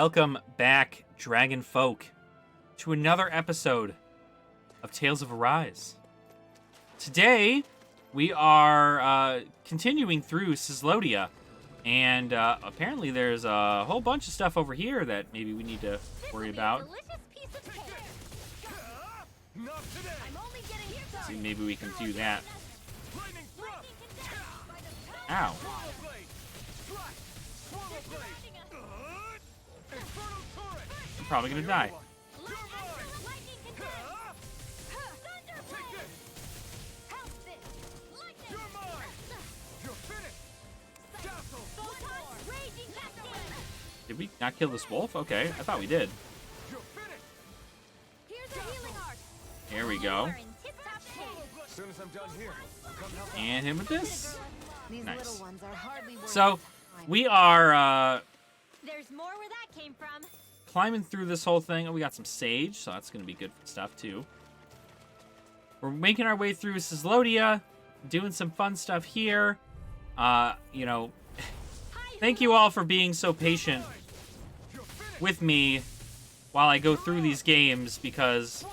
Welcome back, Dragon Folk, to another episode of Tales of Arise. Today, we are continuing through Syslodia, and apparently there's a whole bunch of stuff over here that maybe we need to worry about. See, maybe we can do that. Ow. I'm probably gonna die. Did we not kill this wolf? Okay, I thought we did. Here we go. And him with this. Nice. So, we are There's more where that came from. climbing through this whole thing. Oh, we got some sage, so that's going to be good stuff, too. We're making our way through Syslodia, doing some fun stuff here. You know, thank you all for being so patient with me while I go through these games, because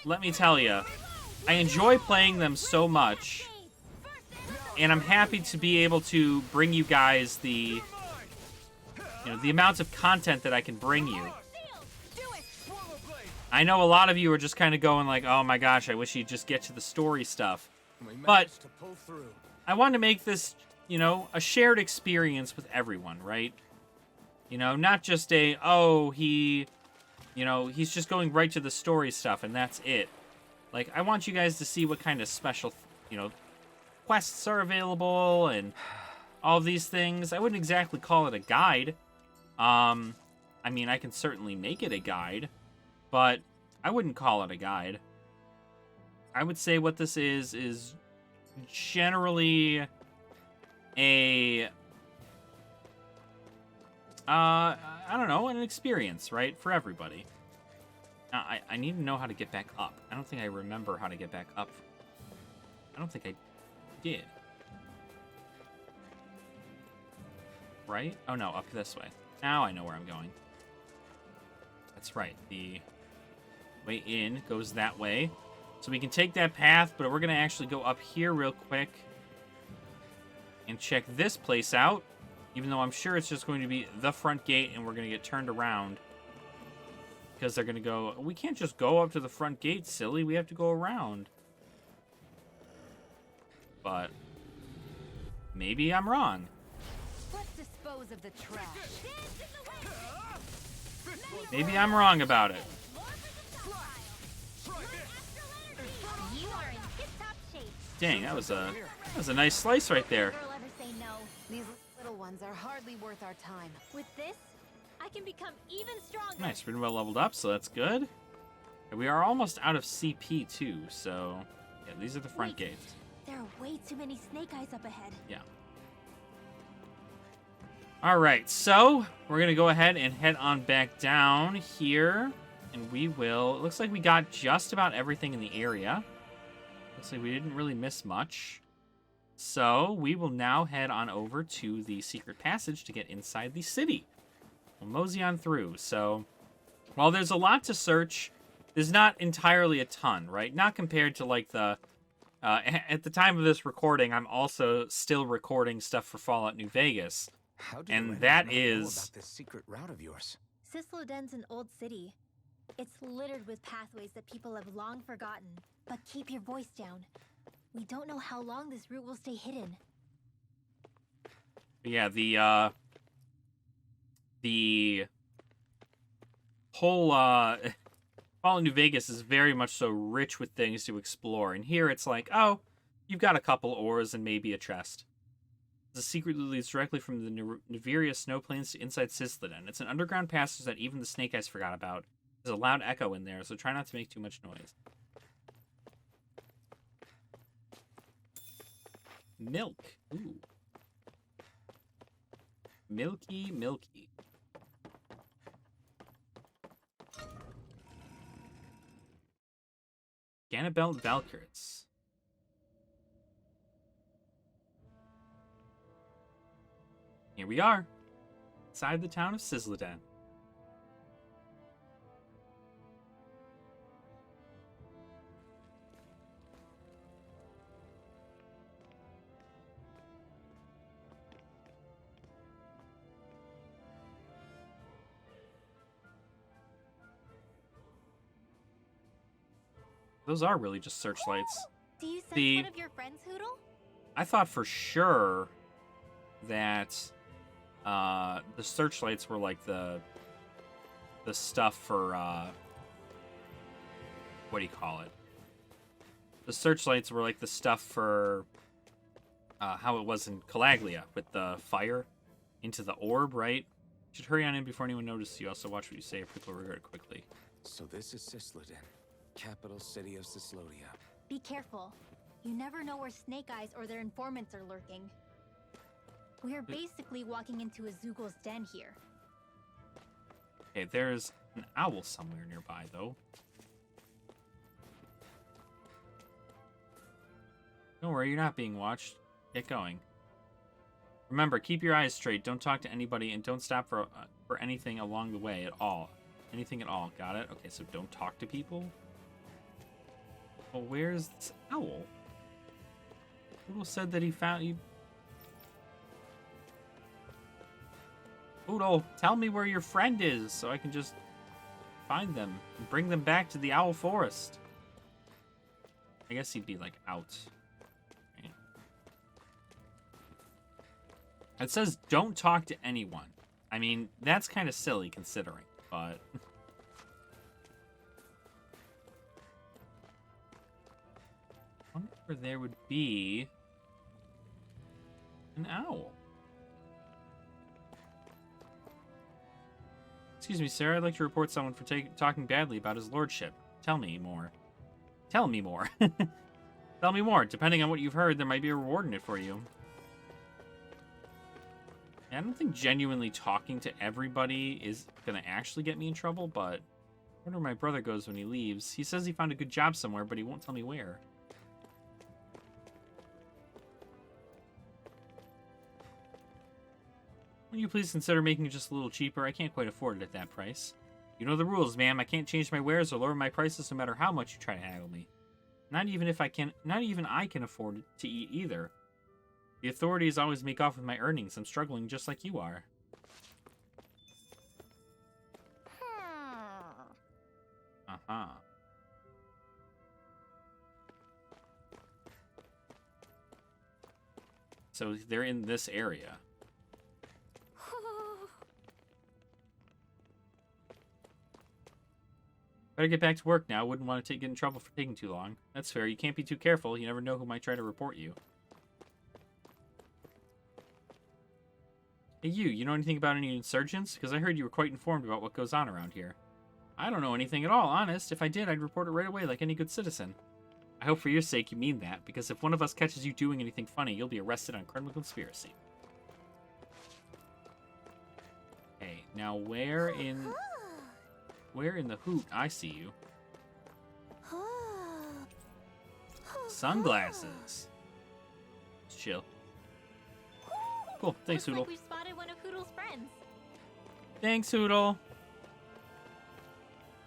let me tell you, I enjoy playing them so much, and I'm happy to be able to bring you guys the amount of content that I can bring you. I know a lot of you are just kind of going like, oh my gosh, I wish you'd just get to the story stuff. But I want to make this, a shared experience with everyone, right? Not just he's just going right to the story stuff and that's it. Like, I want you guys to see what kind of special, quests are available and all of these things. I wouldn't exactly call it a guide. I mean, I can certainly make it a guide, but I wouldn't call it a guide. I would say what this is generally I don't know, an experience, right? For everybody. Now, I need to know how to get back up. I don't think I remember how to get back up. I don't think I did. Right? Oh no, up this way. Now I know where I'm going. That's right. The way in goes that way. So we can take that path, but we're going to actually go up here real quick and check this place out, even though I'm sure it's just going to be the front gate and we're going to get turned around because they're going to go, we can't just go up to the front gate, silly. We have to go around. But maybe I'm wrong. Let's dispose of the trash. Maybe I'm wrong about it. You are in tip-top shape. Dang, that was a nice slice right there. Girl ever say no. These little ones are hardly worth our time. With this, I can become even stronger. Nice, we're well leveled up, so that's good. And we are almost out of CP too, so yeah, these are the front Wait. gates. There are way too many snake eyes up ahead. Yeah. All right, so we're gonna go ahead and head on back down here, and we will. It looks like we got just about everything in the area. Looks like we didn't really miss much. So we will now head on over to the secret passage to get inside the city. We'll mosey on through. So while there's a lot to search, there's not entirely a ton, right? Not compared to like the. At the time of this recording, I'm also still recording stuff for Fallout New Vegas. How do And you that know is- about this secret route of yours? Sysloden's an old city. It's littered with pathways that people have long forgotten. But keep your voice down. We don't know how long this route will stay hidden. Yeah, the whole Fallout New Vegas is very much so rich with things to explore, and here it's like, oh, you've got a couple ores and maybe a chest. The secret leads directly from the Niveria snow plains to inside Sysloden. It's an underground passage that even the Snake Eyes forgot about. There's a loud echo in there, so try not to make too much noise. Milk. Ooh. Milky, milky. Ganabelt Valkyries. Here we are, inside the town of Sysloden. Those are really just searchlights. Do you sense The- one of your friends, Hoodle? I thought for sure that the searchlights were like the stuff for what do you call it? The searchlights were like the stuff for how it was in Calaglia with the fire into the orb, right? You should hurry on in before anyone notices you. Also watch what you say or people will regret it quickly. So this is Syslodin, capital city of Syslodia. Be careful. You never know where Snake Eyes or their informants are lurking. We're basically walking into a Zoogal's den here. Okay, there's an owl somewhere nearby, though. Don't worry, you're not being watched. Get going. Remember, keep your eyes straight. Don't talk to anybody, and don't stop for anything along the way at all. Anything at all. Got it? Okay, so don't talk to people? Well, where's this owl? Oodle said that he found you. Oodle, tell me where your friend is so I can just find them and bring them back to the Owl Forest. I guess he'd be like out. Right? It says don't talk to anyone. I mean, that's kind of silly considering, but I wonder where there would be an owl. Excuse me, sir. I'd like to report someone for talking badly about his lordship. Tell me more. Tell me more. Tell me more. Depending on what you've heard, there might be a reward in it for you. I don't think genuinely talking to everybody is going to actually get me in trouble, but I wonder where my brother goes when he leaves. He says he found a good job somewhere, but he won't tell me where. Will you please consider making it just a little cheaper? I can't quite afford it at that price. You know the rules, ma'am. I can't change my wares or lower my prices no matter how much you try to haggle me. Not even I can afford to eat either. The authorities always make off with my earnings. I'm struggling just like you are. Uh-huh. So they're in this area. Better get back to work now. Wouldn't want to get in trouble for taking too long. That's fair. You can't be too careful. You never know who might try to report you. Hey, you know anything about any insurgents? Because I heard you were quite informed about what goes on around here. I don't know anything at all, honest. If I did, I'd report it right away like any good citizen. I hope for your sake you mean that, because if one of us catches you doing anything funny, you'll be arrested on criminal conspiracy. Okay, now where in the hoot? I see you. Sunglasses. Let's chill. Cool. Thanks, Hoodle. Looks like we spotted one of Hoodle's friends. Thanks, Hoodle.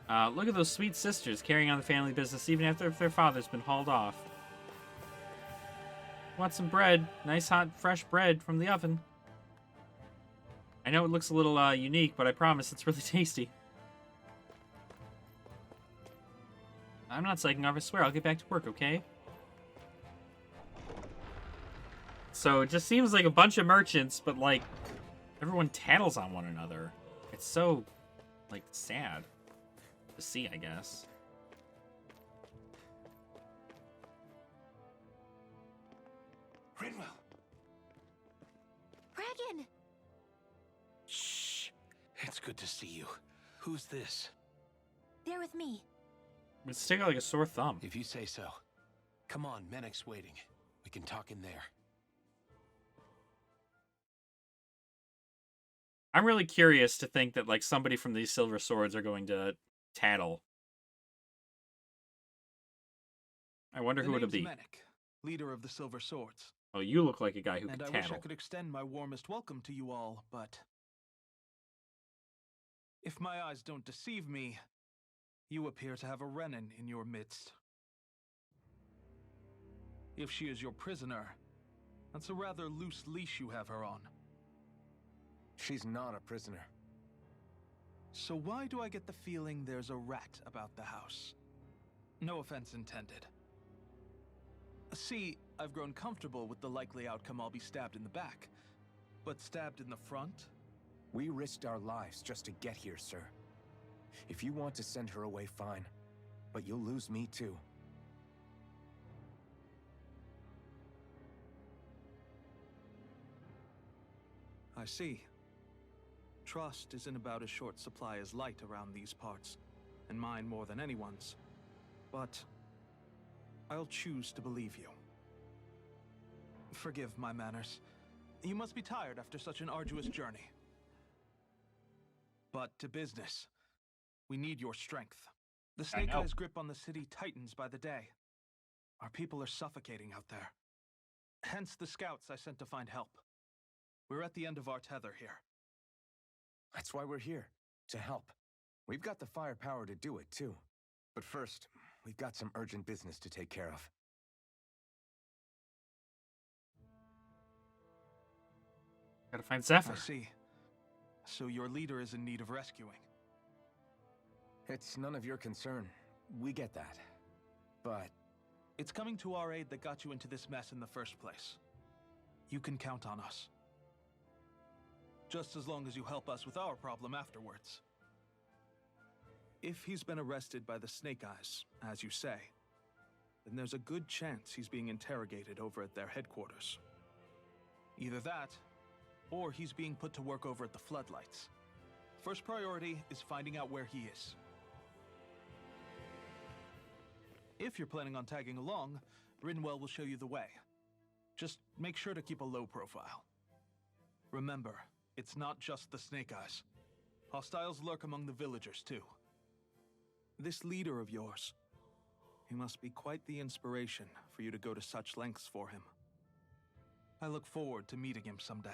Look at those sweet sisters carrying on the family business even after their father's been hauled off. Want some bread? Nice hot fresh bread from the oven. I know it looks a little unique, but I promise it's really tasty. I'm not psyching off, I swear. I'll get back to work, okay? So it just seems like a bunch of merchants, but like everyone tattles on one another. It's so like sad to see, I guess. Rinwell! Dragon! Shh! It's good to see you. Who's this? They're with me. It's sticking out like a sore thumb. If you say so. Come on, Menek's waiting. We can talk in there. I'm really curious to think that like somebody from these Silver Swords are going to tattle. I wonder who it'll be. Menek, leader of the Silver Swords. Oh, you look like a guy who And could I wish tattle. I could extend my warmest welcome to you all, but if my eyes don't deceive me, you appear to have a Renin in your midst. If she is your prisoner, that's a rather loose leash you have her on. She's not a prisoner. So why do I get the feeling there's a rat about the house? No offense intended. See, I've grown comfortable with the likely outcome I'll be stabbed in the back. But stabbed in the front? We risked our lives just to get here, sir. If you want to send her away, fine. But you'll lose me too. I see. Trust isn't about as short supply as light around these parts, and mine more than anyone's. But I'll choose to believe you. Forgive my manners. You must be tired after such an arduous journey. But to business. We need your strength. The Snake Eyes' grip on the city tightens by the day. Our people are suffocating out there. Hence the scouts I sent to find help. We're at the end of our tether here. That's why we're here, to help. We've got the firepower to do it, too. But first, we've got some urgent business to take care of. Gotta find Zephyr. I see. So your leader is in need of rescuing. It's none of your concern. We get that. But It's coming to our aid that got you into this mess in the first place. You can count on us. Just as long as you help us with our problem afterwards. If he's been arrested by the Snake Eyes, as you say, then there's a good chance he's being interrogated over at their headquarters. Either that, or he's being put to work over at the Floodlights. First priority is finding out where he is. If you're planning on tagging along, Rinwell will show you the way. Just make sure to keep a low profile. Remember, it's not just the Snake Eyes. Hostiles lurk among the villagers, too. This leader of yours, he must be quite the inspiration for you to go to such lengths for him. I look forward to meeting him someday.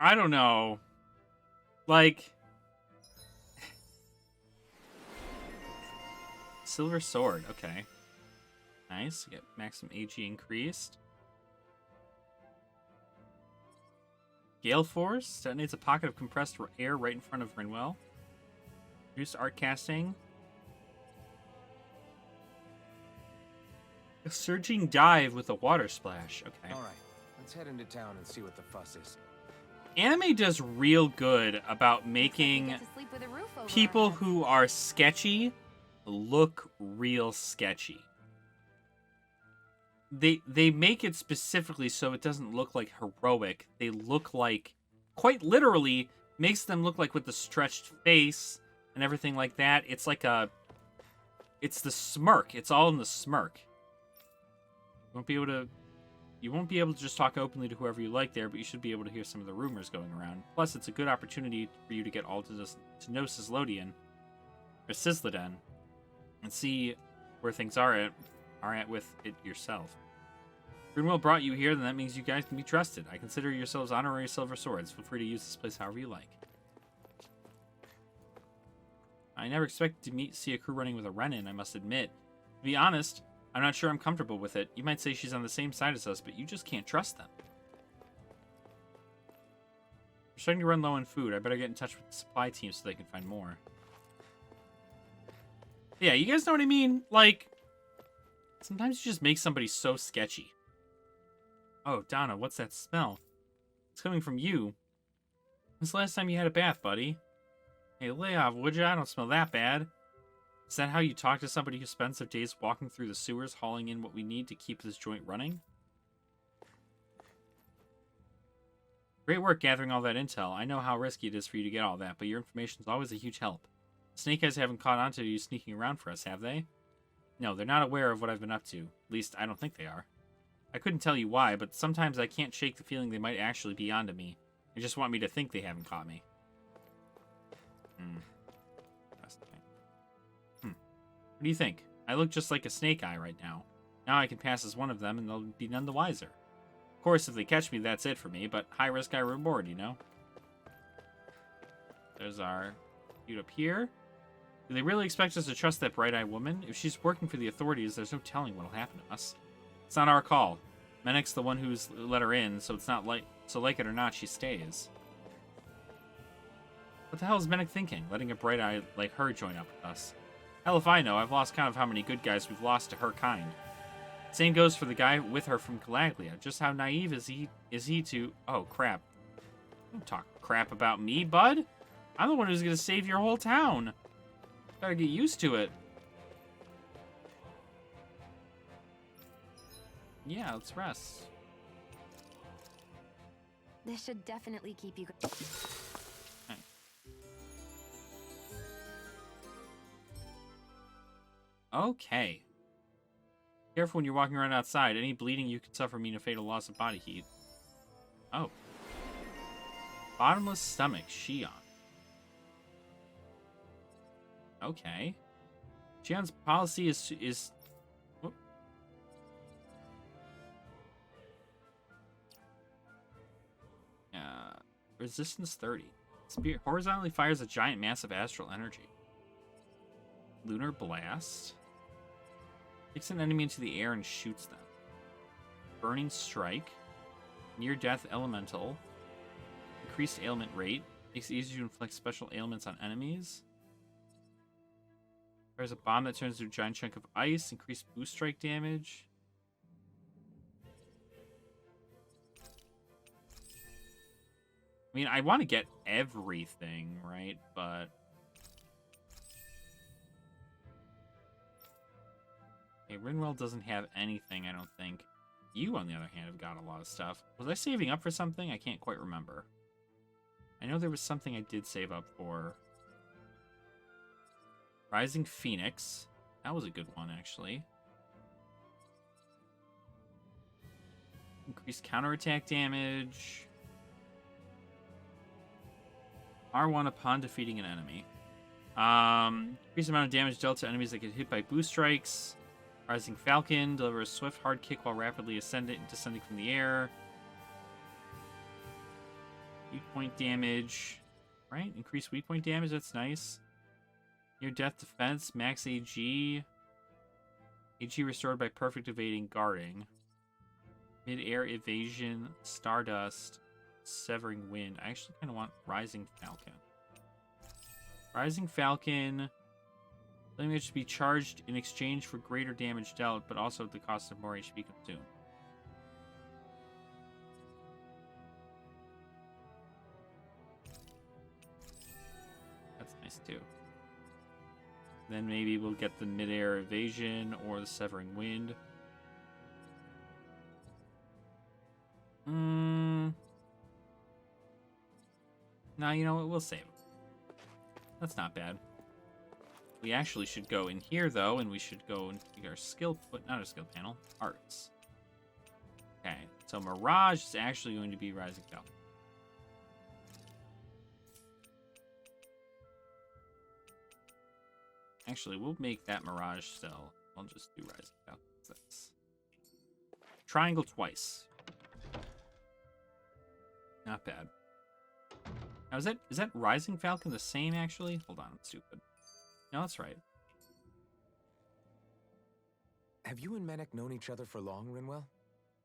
I don't know. Like... Silver sword, okay. Nice, get maximum AG increased. Gale Force detonates a pocket of compressed air right in front of Rinwell. Reduced art casting. A surging dive with a water splash. Okay. all right, let's head into town and see what the fuss is. Anime does real good about making Get to sleep with a roof over our people heads. who are sketchy look real sketchy. They make it specifically so it doesn't look like heroic. They look like, quite literally, makes them look like with the stretched face and everything like that. It's like it's the smirk. It's all in the smirk. You won't be able to just talk openly to whoever you like there, but you should be able to hear some of the rumors going around. Plus, it's a good opportunity for you to get all to know Sislodian, or Sisladen, and see where things are at with it yourself. Greenwell brought you here, then that means you guys can be trusted. I consider yourselves honorary silver swords. Feel free to use this place however you like. I never expected to see a crew running with a Renin, I must admit. To be honest, I'm not sure I'm comfortable with it. You might say she's on the same side as us, but you just can't trust them. We're starting to run low on food. I better get in touch with the supply team so they can find more. Yeah, you guys know what I mean? Like, sometimes you just make somebody so sketchy. Oh, Donna, what's that smell? It's coming from you. When's the last time you had a bath, buddy? Hey, lay off, would ya? I don't smell that bad. Is that how you talk to somebody who spends their days walking through the sewers, hauling in what we need to keep this joint running? Great work gathering all that intel. I know how risky it is for you to get all that, but your information is always a huge help. Snake Eyes haven't caught on to you sneaking around for us, have they? No, they're not aware of what I've been up to. At least, I don't think they are. I couldn't tell you why, but sometimes I can't shake the feeling they might actually be onto me. They just want me to think they haven't caught me. What do you think? I look just like a Snake Eye right now. Now I can pass as one of them, and they'll be none the wiser. Of course, if they catch me, that's it for me, but high risk, high reward, you know? There's our dude up here. Do they really expect us to trust that bright-eyed woman? If she's working for the authorities, there's no telling what'll happen to us. It's not our call. Menek's the one who's let her in, so it's not like it or not, she stays. What the hell is Menek thinking, letting a bright eye like her join up with us? Hell if I know, I've lost count of how many good guys we've lost to her kind. Same goes for the guy with her from Galaglia. Just how naive is he to... Oh, crap. Don't talk crap about me, bud. I'm the one who's gonna save your whole town. Gotta get used to it. Yeah, let's rest. This should definitely keep you. Okay. Careful when you're walking around outside. Any bleeding you could suffer mean a fatal loss of body heat. Oh. Bottomless stomach, Shion. Okay. Shion's policy is oh. Resistance 30. Spear horizontally fires a giant mass of astral energy. Lunar blast. Kicks an enemy into the air and shoots them. Burning strike. Near death elemental. Increased ailment rate. Makes it easier to inflict special ailments on enemies. There's a bomb that turns into a giant chunk of ice. Increased boost strike damage. I mean, I want to get everything, right? But... Okay, Rinwell doesn't have anything, I don't think. You, on the other hand, have got a lot of stuff. Was I saving up for something? I can't quite remember. I know there was something I did save up for. Rising Phoenix. That was a good one, actually. Increased counterattack damage. R1 upon defeating an enemy. Increased amount of damage dealt to enemies that get hit by boost strikes. Rising Falcon. Deliver a swift, hard kick while rapidly descending from the air. Weak point damage. Right? Increased weak point damage. That's nice. Near death defense. Max AG. AG restored by perfect evading guarding. Mid-air evasion. Stardust. Severing Wind. I actually kind of want Rising Falcon. Rising Falcon. Damage to be charged in exchange for greater damage dealt, but also at the cost of more HP consumed. That's nice too. Then maybe we'll get the mid-air evasion or the Severing Wind. No, you know what? We'll save him. That's not bad. We actually should go in here, though, and we should go and take our skill... Not our skill panel. Arts. Okay, so Mirage is actually going to be Rising Falcon. Actually, we'll make that Mirage still. I'll just do Rising Falcon. That's... Triangle twice. Not bad. Now, is that Rising Falcon the same, actually? Hold on, I'm stupid. No, that's right. Have you and Menek known each other for long, Rinwell?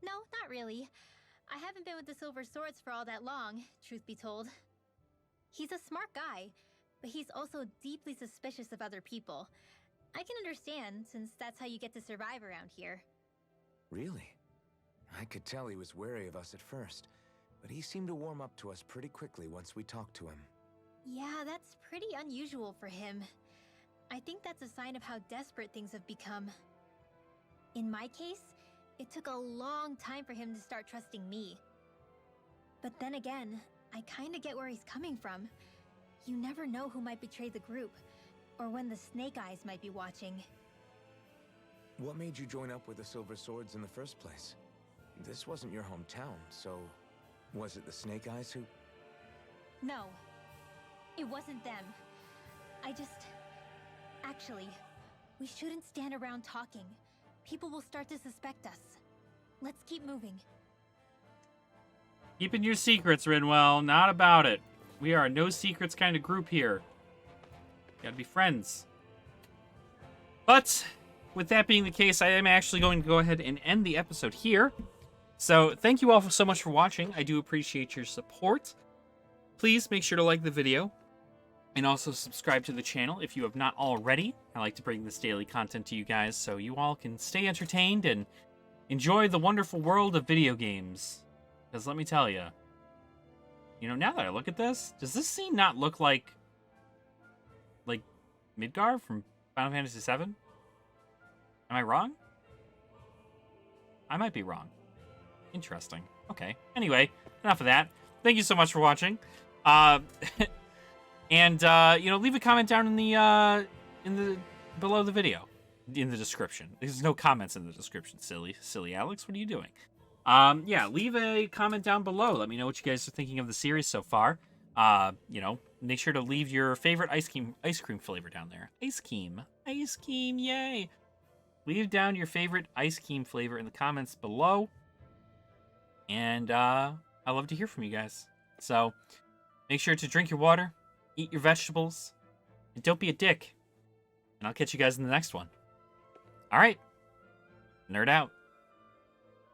No, not really. I haven't been with the Silver Swords for all that long, truth be told. He's a smart guy, but he's also deeply suspicious of other people. I can understand, since that's how you get to survive around here. Really? I could tell he was wary of us at first, but he seemed to warm up to us pretty quickly once we talked to him. Yeah, that's pretty unusual for him. I think that's a sign of how desperate things have become. In my case, it took a long time for him to start trusting me. But then again, I kinda get where he's coming from. You never know who might betray the group, or when the Snake Eyes might be watching. What made you join up with the Silver Swords in the first place? This wasn't your hometown, so... Was it the Snake Eyes who... No. It wasn't them. Actually, we shouldn't stand around talking. People will start to suspect us. Let's keep moving. Keeping your secrets, Rinwell. Not about it. We are a no secrets kind of group here. Gotta be friends. But, with that being the case, I am actually going to go ahead and end the episode here. So, thank you all so much for watching. I do appreciate your support. Please make sure to like the video. And also subscribe to the channel if you have not already. I like to bring this daily content to you guys so you all can stay entertained and enjoy the wonderful world of video games. Because let me tell you, now that I look at this, does this scene not look like Midgar from Final Fantasy VII? Am I wrong? I might be wrong. Interesting. Okay. Anyway, enough of that. Thank you so much for watching. And leave a comment down in the below the video, in the description. There's no comments in the description, silly Alex. What are you doing? Leave a comment down below. Let me know what you guys are thinking of the series so far. Make sure to leave your favorite ice cream flavor down there. Ice cream, yay! Leave down your favorite ice cream flavor in the comments below. And I love to hear from you guys. So make sure to drink your water, eat your vegetables, and don't be a dick. And I'll catch you guys in the next one. All right. Nerd out.